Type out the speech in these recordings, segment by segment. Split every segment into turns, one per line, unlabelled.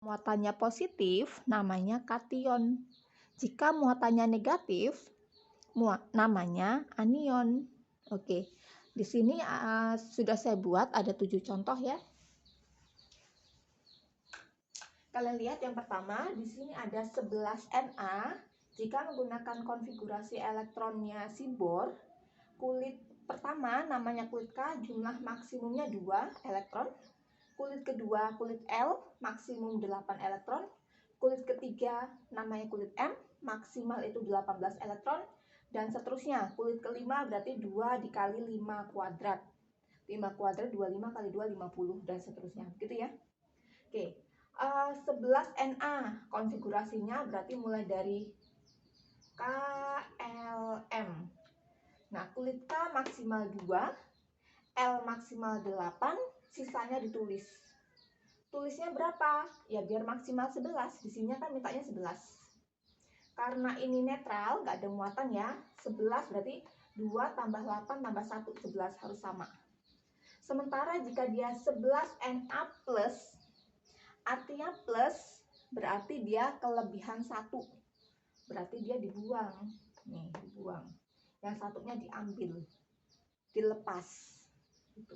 muatannya positif namanya kation. Jika muatannya negatif, namanya anion. Oke, di sini sudah saya buat ada 7 contoh ya. Kalian lihat yang pertama, di sini ada 11 Na. Jika menggunakan konfigurasi elektronnya si Bohr, kulit pertama namanya kulit K, jumlah maksimumnya 2 elektron. Kulit kedua, kulit L, maksimum 8 elektron. Kulit ketiga namanya kulit M, maksimal itu 18 elektron. Dan seterusnya, kulit kelima berarti 2 dikali 5 kuadrat. 5 kuadrat 25 kali 2, 50, dan seterusnya. Begitu ya. Oke, 11 Na konfigurasinya berarti mulai dari KLM. Nah, kulit K maksimal 2, L maksimal 8, sisanya ditulis. Tulisnya berapa? Ya biar maksimal 11. Di sini kan mintanya 11. Karena ini netral, nggak ada muatan ya. 11 berarti 2 tambah 8 tambah 1, 11 harus sama. Sementara jika dia 11 Na plus, artinya plus berarti dia kelebihan 1. Berarti dia dibuang. Nih, dibuang. Yang satunya diambil, dilepas. Gitu.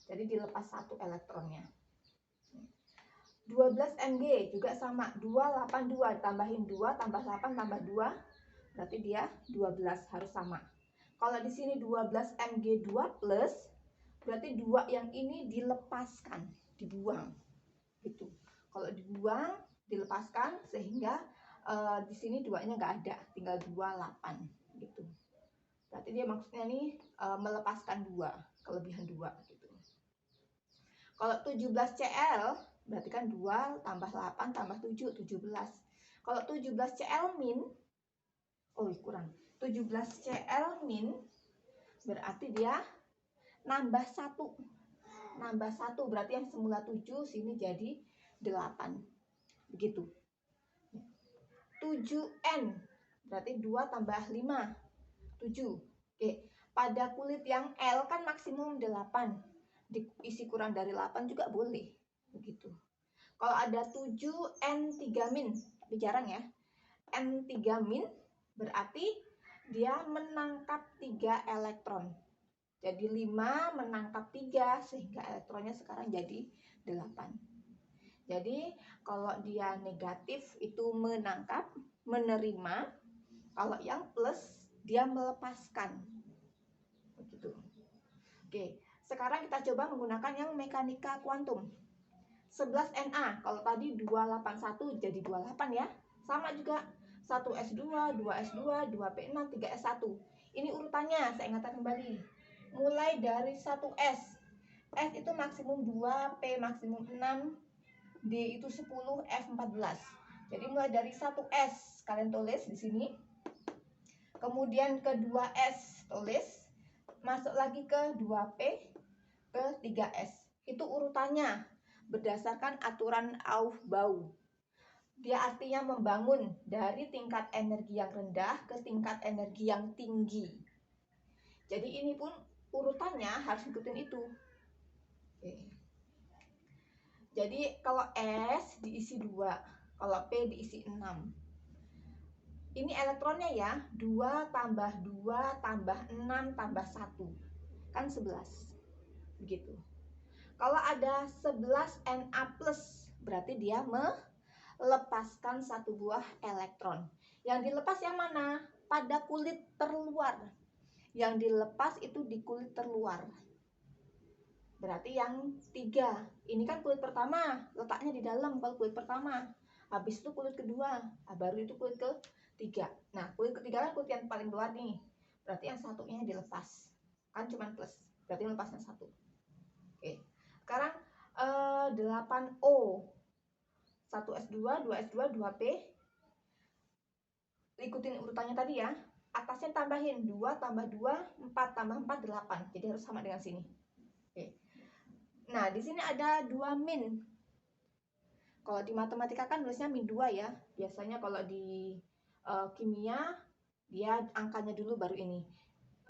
Jadi dilepas 1 elektronnya. 12 Mg juga sama, 282 tambahin 2 tambah 8 tambah 2 berarti dia 12, harus sama. Kalau di sini 12 Mg 2 plus berarti 2 yang ini dilepaskan, dibuang. Gitu. Kalau dibuang, dilepaskan sehingga di sini 2-nya nggak ada, tinggal 28 gitu. Berarti dia maksudnya nih melepaskan 2, kelebihan 2 gitu. Kalau 17 Cl berarti kan 2 tambah 8 tambah 7, 17. Kalau 17 Cl min, kurang. 17 Cl min berarti dia nambah 1. Nambah 1 berarti yang semula 7 sini jadi 8. Begitu. 7N berarti 2 tambah 5, 7. Oke, pada kulit yang L kan maksimum 8. Diisi kurang dari 8 juga boleh. Begitu. Kalau ada 7N3 min, tapi jarang ya. N3 min berarti dia menangkap 3 elektron. Jadi 5 menangkap 3 sehingga elektronnya sekarang jadi 8. Jadi kalau dia negatif itu menangkap, menerima. Kalau yang plus dia melepaskan. Begitu. Oke, sekarang kita coba menggunakan yang mekanika kuantum. 11 Na, kalau tadi 281 jadi 28 ya. Sama juga 1S2, 2S2, 2P6, 3S1. Ini urutannya, saya ingatkan kembali. Mulai dari 1S. S itu maksimum 2, P maksimum 6, D itu 10, F 14. Jadi mulai dari 1S kalian tulis di sini. Kemudian ke 2S tulis. Masuk lagi ke 2P, ke 3S. Itu urutannya berdasarkan aturan Aufbau. Dia artinya membangun dari tingkat energi yang rendah ke tingkat energi yang tinggi. Jadi ini pun urutannya harus ikutin itu. Oke. Jadi kalau S diisi 2, kalau P diisi 6. Ini elektronnya ya, 2 tambah 2 tambah 6 tambah 1. Kan 11. Begitu. Kalau ada 11 Na plus, berarti dia melepaskan 1 buah elektron. Yang dilepas yang mana? Pada kulit terluar. Yang dilepas itu di kulit terluar. Berarti yang 3. Ini kan kulit pertama, letaknya di dalam kalau kulit pertama. Habis itu kulit kedua, baru itu kulit ketiga. Nah, kulit ketiga kan kulit yang paling luar nih. Berarti yang satunya dilepas. Kan cuma plus, berarti lepasnya 1. Oke. Sekarang 8O. 1S2, 2S2, 2P. Ikutin urutannya tadi ya. Atasnya tambahin 2 tambah 2, 4 tambah 4, 8. Jadi harus sama dengan sini. Oke. Nah, di sini ada 2 min. Kalau di matematika kan nulisnya min 2 ya. Biasanya kalau di kimia dia angkanya dulu baru ini.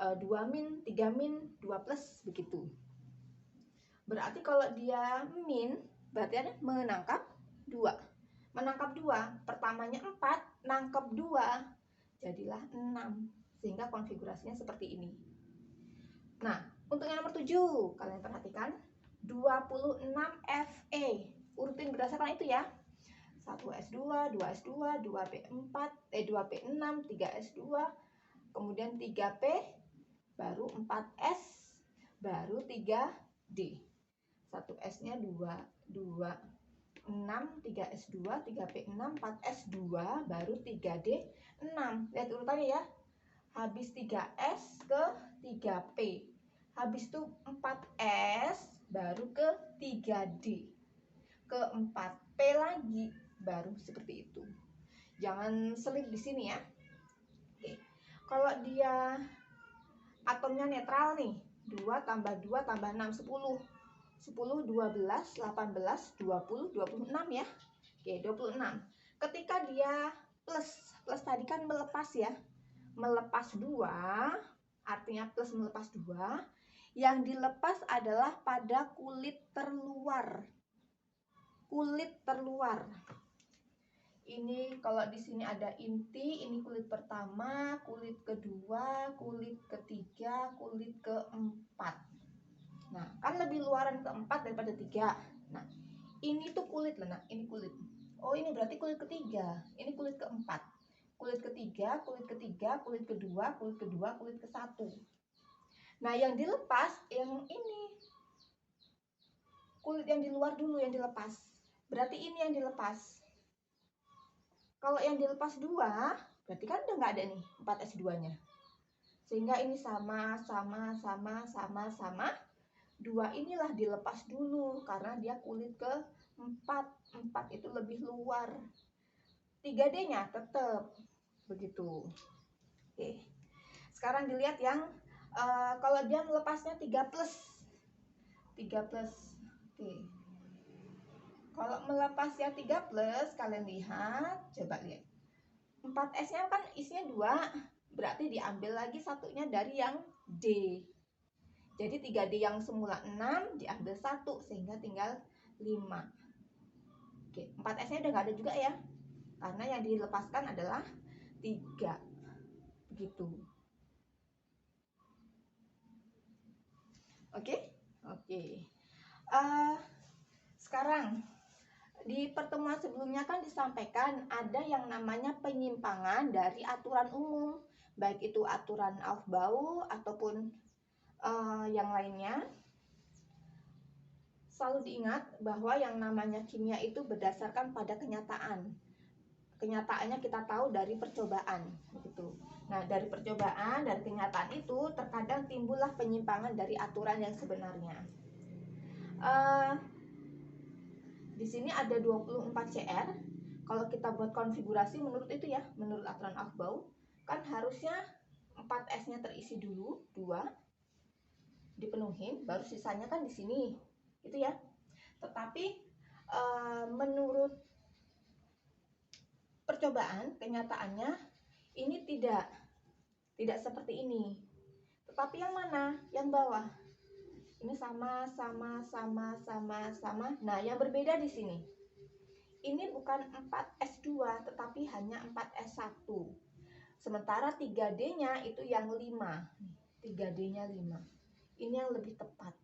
2 min, 3 min, 2 plus begitu. Berarti kalau dia min, berarti ada menangkap 2. menangkap 2, pertamanya 4, nangkep 2, jadilah 6. Sehingga konfigurasinya seperti ini. Nah, untuk yang nomor 7, kalian perhatikan 26 Fe. Urutin berdasarkan itu ya. 1S2, 2S2, 2P4, 2P6, 3S2, kemudian 3P, baru 4S, baru 3D. 1S-nya 2, 6, 3S2, 3P6, 4S2, baru 3D, 6. Lihat urutannya ya. Habis 3S ke 3P. Habis itu 4S, baru ke 3D. Ke 4P lagi, baru seperti itu. Jangan selip di sini ya. Oke. Kalau dia atomnya netral nih, 2 tambah 2 tambah 6, 10. 10, 12, 18, 20, 26 ya. Oke, 26. Ketika dia plus tadi kan melepas ya. Melepas 2, artinya plus melepas 2. Yang dilepas adalah pada kulit terluar. Kulit terluar. Ini kalau di sini ada inti, ini kulit pertama, kulit kedua, kulit ketiga, kulit keempat. Nah, kan lebih luaran keempat daripada 3. Nah, ini tuh kulit lah, nah, ini kulit. Oh, ini berarti kulit ketiga. Ini kulit keempat. Kulit ketiga, kulit ketiga, kulit kedua, kulit kedua, kulit ke-1. Nah, yang dilepas yang ini. Kulit yang di luar dulu yang dilepas. Berarti ini yang dilepas. Kalau yang dilepas 2, berarti kan udah nggak ada nih 4S2-nya. Sehingga ini sama. 2 inilah dilepas dulu karena dia kulit ke-4. 4 itu lebih luar. 3D-nya tetap begitu. Oke. Sekarang dilihat yang kalau dia melepasnya 3 plus. 3 plus. Oke. Kalau melepasnya 3 plus, kalian lihat, coba lihat. 4S-nya kan isinya 2, berarti diambil lagi satunya dari yang D. Jadi 3D yang semula 6 diambil 1 sehingga tinggal 5. Oke, 4S-nya udah nggak ada juga ya. Karena yang dilepaskan adalah 3. Begitu. Oke? Oke. Sekarang di pertemuan sebelumnya kan disampaikan ada yang namanya penyimpangan dari aturan umum, baik itu aturan Aufbau ataupun yang lainnya. Selalu diingat bahwa yang namanya kimia itu berdasarkan pada kenyataan. Kenyataannya kita tahu dari percobaan, begitu. Nah, dari percobaan, dari kenyataan itu terkadang timbullah penyimpangan dari aturan yang sebenarnya. Di sini ada 24 CR. Kalau kita buat konfigurasi menurut itu ya, menurut aturan Aufbau, kan harusnya 4S-nya terisi dulu, 2 dipenuhin, baru sisanya kan di sini, gitu ya. Tetapi menurut percobaan, kenyataannya ini tidak seperti ini. Tetapi yang mana? Yang bawah. Ini sama. Nah, yang berbeda di sini. Ini bukan 4S2, tetapi hanya 4S1. Sementara 3D-nya itu yang 5. 3D-nya 5. Ini yang lebih tepat.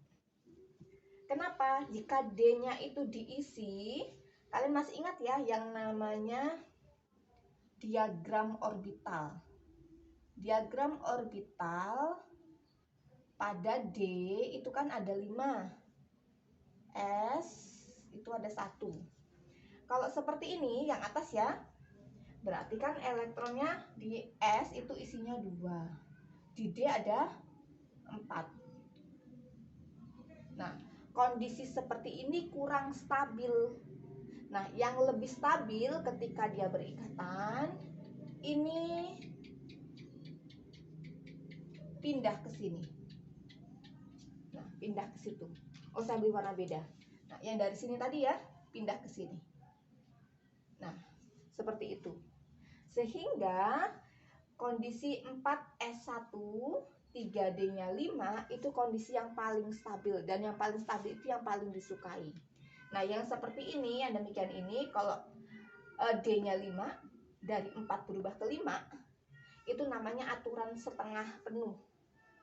Kenapa? Jika D-nya itu diisi, kalian masih ingat ya yang namanya diagram orbital. Diagram orbital pada D itu kan ada 5. S itu ada 1. Kalau seperti ini yang atas ya, berarti kan elektronnya di S itu isinya 2. Di D ada 4. Nah, kondisi seperti ini kurang stabil. Nah, yang lebih stabil ketika dia berikatan, ini pindah ke sini. Nah, pindah ke situ. Oh, saya beri warna beda. Nah, yang dari sini tadi ya, pindah ke sini. Nah, seperti itu. Sehingga kondisi 4S1 3D-nya 5 itu kondisi yang paling stabil, dan yang paling stabil itu yang paling disukai. Nah, yang seperti ini, yang demikian ini, kalau D-nya 5, dari 4 berubah ke 5, itu namanya aturan setengah penuh.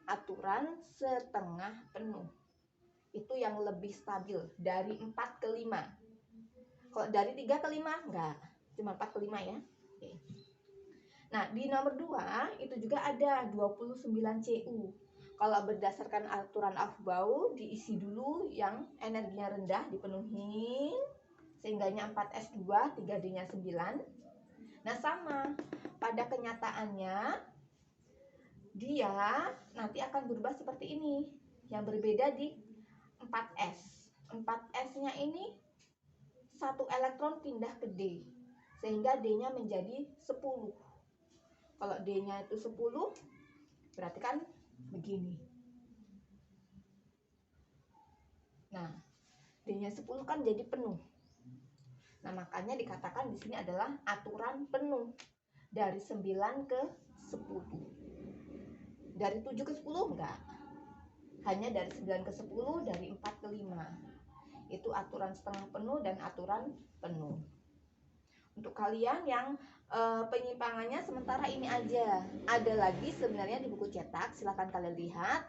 Aturan setengah penuh. Itu yang lebih stabil, dari 4 ke 5. Kalau dari 3 ke 5, enggak. Cuma 4 ke 5 ya. Oke. Nah, di nomor 2, itu juga ada 29 CU. Kalau berdasarkan aturan Aufbau, diisi dulu yang energinya rendah, dipenuhi, sehingganya 4S2, 3D-nya 9. Nah, sama. Pada kenyataannya, dia nanti akan berubah seperti ini. Yang berbeda di 4S. 4S-nya ini 1 elektron pindah ke D. Sehingga D-nya menjadi 10. Kalau D-nya itu 10, berarti kan begini. Nah, D-nya 10 kan jadi penuh. Nah, makanya dikatakan di sini adalah aturan penuh. Dari 9 ke 10. Dari 7 ke 10 enggak. Hanya dari 9 ke 10, dari 4 ke 5. Itu aturan setengah penuh dan aturan penuh. Untuk kalian yang penyimpangannya sementara ini aja. Ada lagi sebenarnya di buku cetak, silahkan kalian lihat.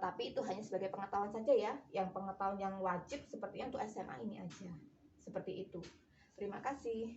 Tapi itu hanya sebagai pengetahuan saja ya. Yang pengetahuan yang wajib sepertinya untuk SMA ini aja. Seperti itu. Terima kasih.